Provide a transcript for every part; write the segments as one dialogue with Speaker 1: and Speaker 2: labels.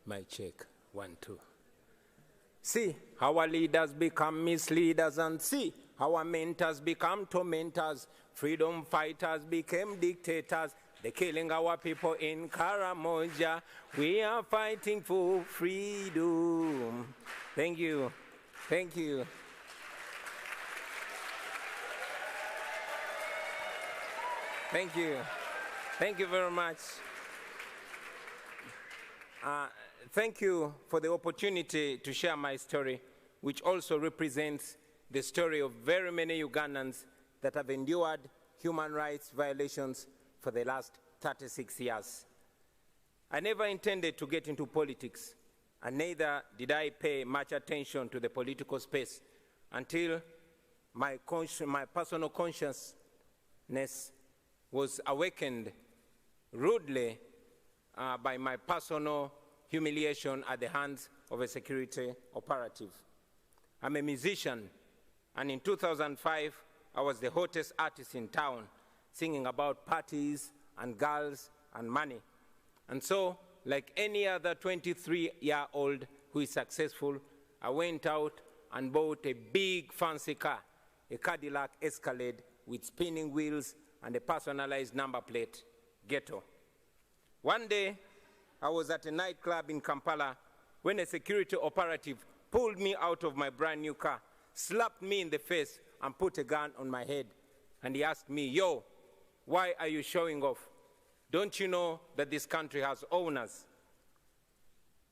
Speaker 1: My check, 1, 2. See, our leaders become misleaders, and see, our mentors become tormentors. Freedom fighters became dictators. They're killing our people in Karamoja. We are fighting for freedom. Thank you. Thank you. Thank you. Thank you very much. Thank you for the opportunity to share my story, which also represents the story of very many Ugandans that have endured human rights violations for the last 36 years. I never intended to get into politics, and neither did I pay much attention to the political space until my personal consciousness was awakened rudely by my personal humiliation at the hands of a security operative. I'm a musician, and in 2005, I was the hottest artist in town, singing about parties and girls and money. And so, like any other 23-year-old who is successful, I went out and bought a big fancy car, a Cadillac Escalade with spinning wheels and a personalized number plate, Ghetto. One day, I was at a nightclub in Kampala when a security operative pulled me out of my brand new car, slapped me in the face, and put a gun on my head. And he asked me, "Yo, why are you showing off? Don't you know that this country has owners?"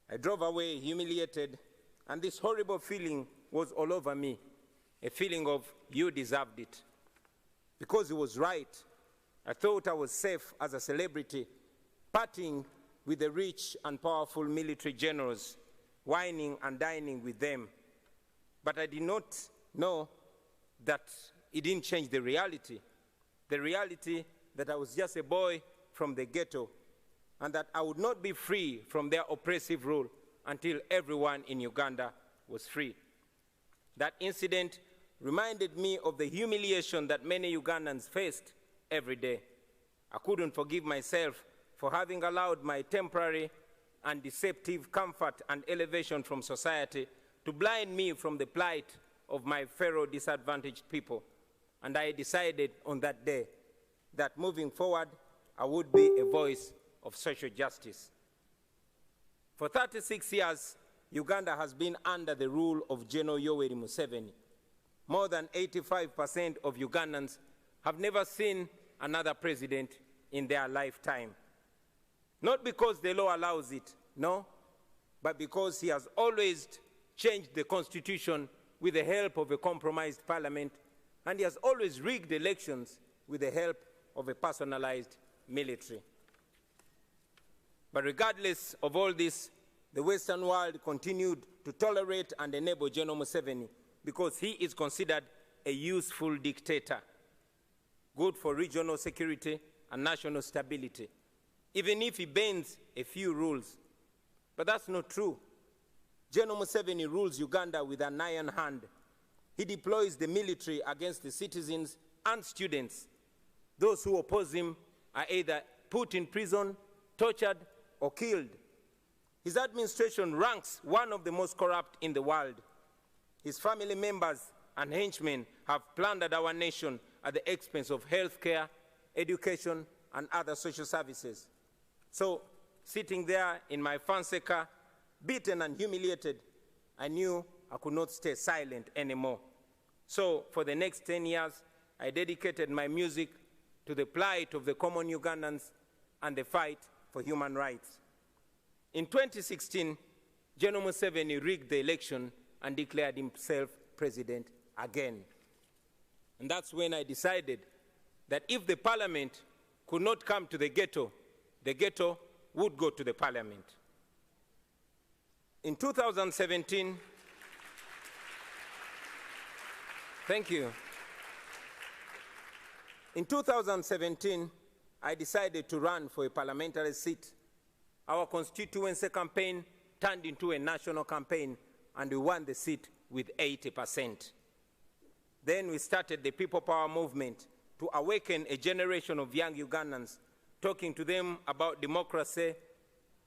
Speaker 1: I drove away humiliated, and this horrible feeling was all over me, a feeling of you deserved it. Because he was right, I thought I was safe as a celebrity, partying with the rich and powerful military generals, whining and dining with them. But I did not know that it didn't change the reality that I was just a boy from the ghetto, and that I would not be free from their oppressive rule until everyone in Uganda was free. That incident reminded me of the humiliation that many Ugandans faced every day. I couldn't forgive myself for having allowed my temporary and deceptive comfort and elevation from society to blind me from the plight of my fellow disadvantaged people. And I decided on that day that moving forward, I would be a voice of social justice. For 36 years, Uganda has been under the rule of General Yoweri Museveni. More than 85% of Ugandans have never seen another president in their lifetime. Not because the law allows it, no, but because he has always changed the constitution with the help of a compromised parliament, and he has always rigged elections with the help of a personalized military. But regardless of all this, the Western world continued to tolerate and enable General Museveni because he is considered a useful dictator, good for regional security and national stability, even if he bends a few rules. But that's not true. General Museveni rules Uganda with an iron hand. He deploys the military against the citizens and students. Those who oppose him are either put in prison, tortured, or killed. His administration ranks one of the most corrupt in the world. His family members and henchmen have plundered our nation at the expense of healthcare, education, and other social services. So, sitting there in my fancy car, beaten and humiliated, I knew I could not stay silent anymore. So, for the next 10 years, I dedicated my music to the plight of the common Ugandans and the fight for human rights. In 2016, General Museveni rigged the election and declared himself president again. And that's when I decided that if the parliament could not come to the ghetto would go to the parliament. In 2017, thank you. In 2017, I decided to run for a parliamentary seat. Our constituency campaign turned into a national campaign, and we won the seat with 80%. Then we started the People Power movement to awaken a generation of young Ugandans, talking to them about democracy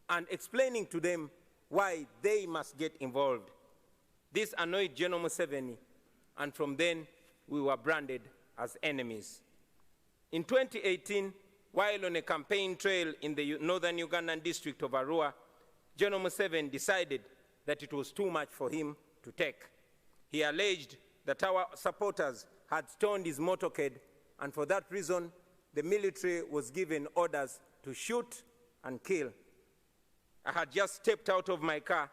Speaker 1: and explaining to them why they must get involved. This annoyed General Museveni, and from then we were branded as enemies. In 2018, while on a campaign trail in the northern Ugandan district of Arua, General Museveni decided that it was too much for him to take. He alleged that our supporters had stoned his motorcade, and for that reason, the military was given orders to shoot and kill. I had just stepped out of my car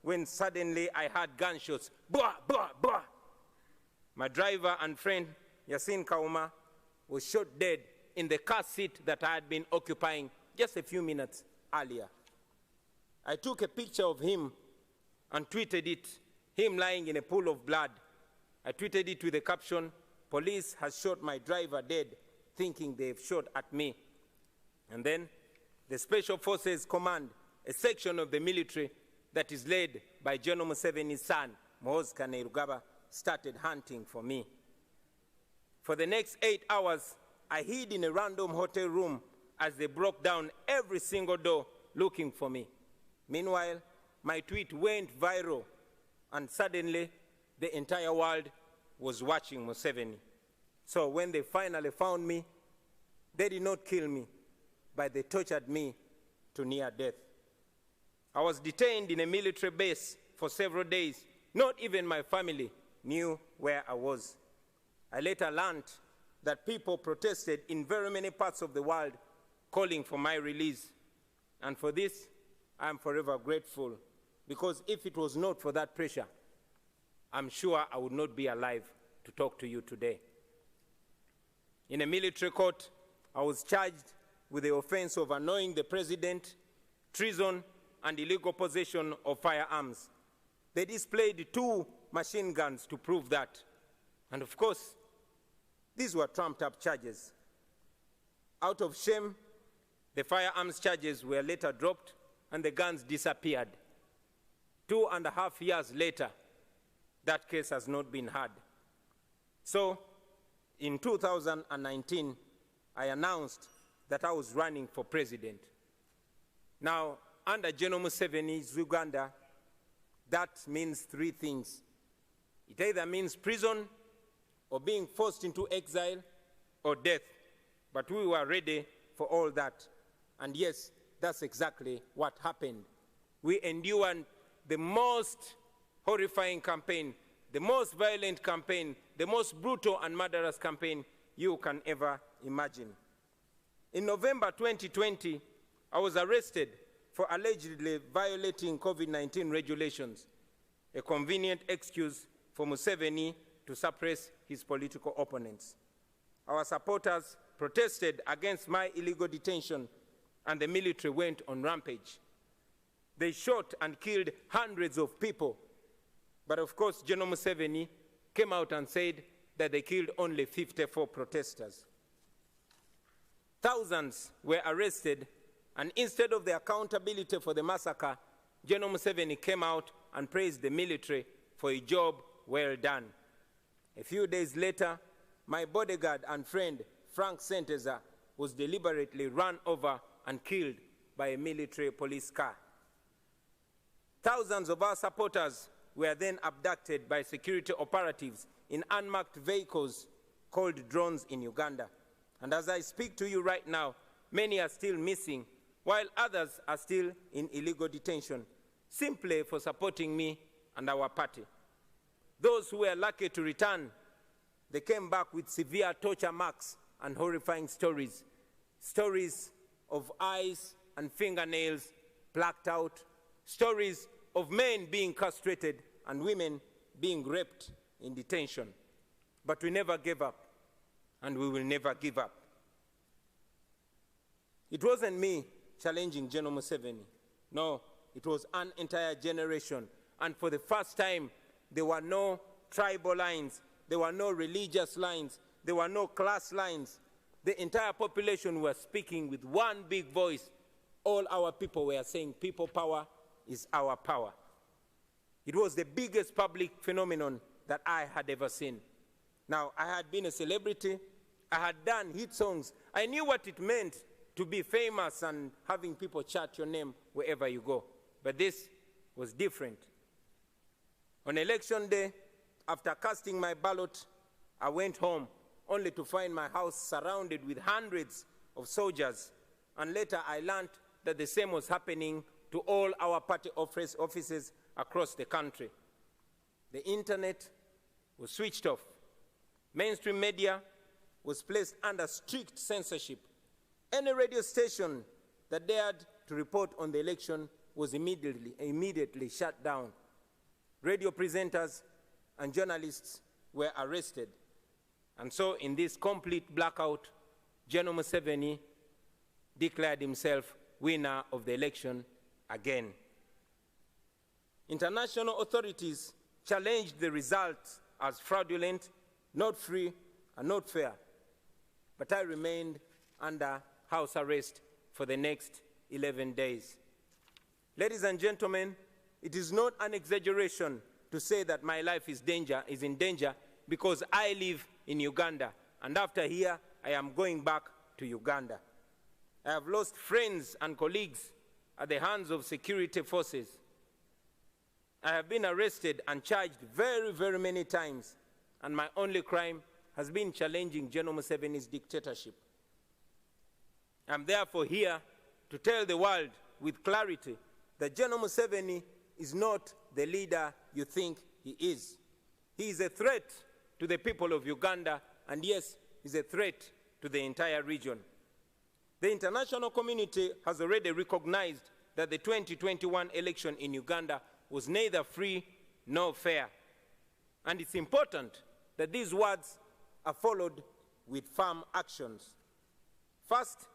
Speaker 1: when suddenly I heard gunshots, blah, blah, blah. My driver and friend, Yasin Kauma, was shot dead in the car seat that I had been occupying just a few minutes earlier. I took a picture of him and tweeted it, him lying in a pool of blood. I tweeted it with the caption, "Police has shot my driver dead, thinking they've shot at me." And then the Special Forces Command, a section of the military that is led by General Museveni's son, Muhoozi Kainerugaba, started hunting for me. For the next 8 hours, I hid in a random hotel room as they broke down every single door looking for me. Meanwhile, my tweet went viral, and suddenly the entire world was watching Museveni. So when they finally found me, they did not kill me, but they tortured me to near death. I was detained in a military base for several days. Not even my family knew where I was. I later learned that people protested in very many parts of the world calling for my release. And for this, I am forever grateful, because if it was not for that pressure, I'm sure I would not be alive to talk to you today. In a military court, I was charged with the offense of annoying the president, treason, and illegal possession of firearms. They displayed 2 machine guns to prove that. And of course, these were trumped-up charges. Out of shame, the firearms charges were later dropped and the guns disappeared. 2.5 years later, that case has not been heard. So, in 2019, I announced that I was running for president. Now, under General Museveni's Uganda, that means 3 things. It either means prison, or being forced into exile, or death. But we were ready for all that. And yes, that's exactly what happened. We endured the most horrifying campaign, the most violent campaign, the most brutal and murderous campaign you can ever imagine. In November 2020, I was arrested for allegedly violating COVID-19 regulations, a convenient excuse for Museveni to suppress his political opponents. Our supporters protested against my illegal detention, and the military went on rampage. They shot and killed hundreds of people. But of course, General Museveni came out and said that they killed only 54 protesters. Thousands were arrested, and instead of the accountability for the massacre, General Museveni came out and praised the military for a job well done. A few days later, my bodyguard and friend, Frank Ssentamu, was deliberately run over and killed by a military police car. Thousands of our supporters were then abducted by security operatives in unmarked vehicles called drones in Uganda. And as I speak to you right now, many are still missing, while others are still in illegal detention, simply for supporting me and our party. Those who were lucky to return, they came back with severe torture marks and horrifying stories. Stories of eyes and fingernails plucked out. Stories of men being castrated and women being raped in detention. But we never gave up, and we will never give up. It wasn't me challenging General Museveni. No, it was an entire generation. And for the first time, there were no tribal lines, there were no religious lines, there were no class lines. The entire population was speaking with one big voice. All our people were saying, people power is our power. It was the biggest public phenomenon that I had ever seen. Now, I had been a celebrity. I had done hit songs. I knew what it meant to be famous and having people chant your name wherever you go. But this was different. On election day, after casting my ballot, I went home only to find my house surrounded with hundreds of soldiers, and later I learned that the same was happening to all our party offices across the country. The internet was switched off. Mainstream media was placed under strict censorship. Any radio station that dared to report on the election was immediately shut down. Radio presenters and journalists were arrested. And so in this complete blackout, General Museveni declared himself winner of the election again. International authorities challenged the results as fraudulent, not free, and not fair. But I remained under house arrest for the next 11 days. Ladies and gentlemen, it is not an exaggeration to say that my life is in danger because I live in Uganda, and after here, I am going back to Uganda. I have lost friends and colleagues at the hands of security forces. I have been arrested and charged very, very many times, and my only crime has been challenging General Museveni's dictatorship. I'm therefore here to tell the world with clarity that General Museveni is not the leader you think he is. He is a threat to the people of Uganda, and yes, he's a threat to the entire region. The international community has already recognized that the 2021 election in Uganda was neither free nor fair. And it's important that these words are followed with firm actions. First,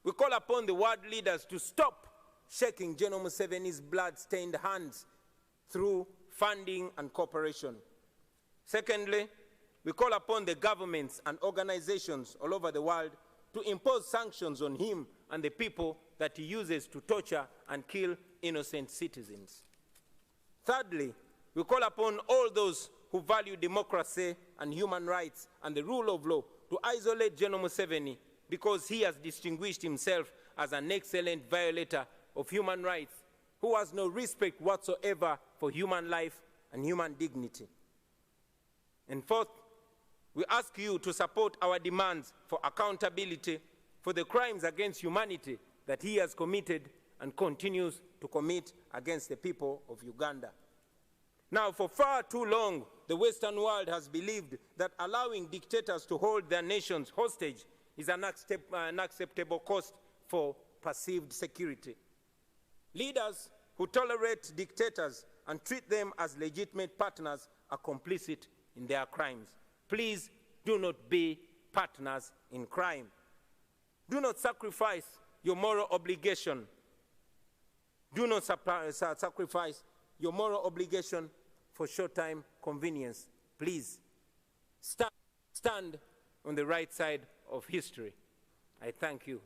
Speaker 1: we call upon the world leaders to stop shaking General Museveni's blood-stained hands through funding and cooperation. Secondly, we call upon the governments and organizations all over the world to impose sanctions on him and the people that he uses to torture and kill innocent citizens. Thirdly, we call upon all those who value democracy and human rights and the rule of law to isolate General Museveni because he has distinguished himself as an excellent violator of human rights who has no respect whatsoever for human life and human dignity. And fourth, we ask you to support our demands for accountability for the crimes against humanity that he has committed and continues to commit against the people of Uganda. Now, for far too long, the Western world has believed that allowing dictators to hold their nations hostage is an unacceptable cost for perceived security. Leaders who tolerate dictators and treat them as legitimate partners are complicit in their crimes. Please do not be partners in crime. Do not sacrifice your moral obligation. Do not sacrifice your moral obligation for short-time convenience. Please stand on the right side of history. I thank you.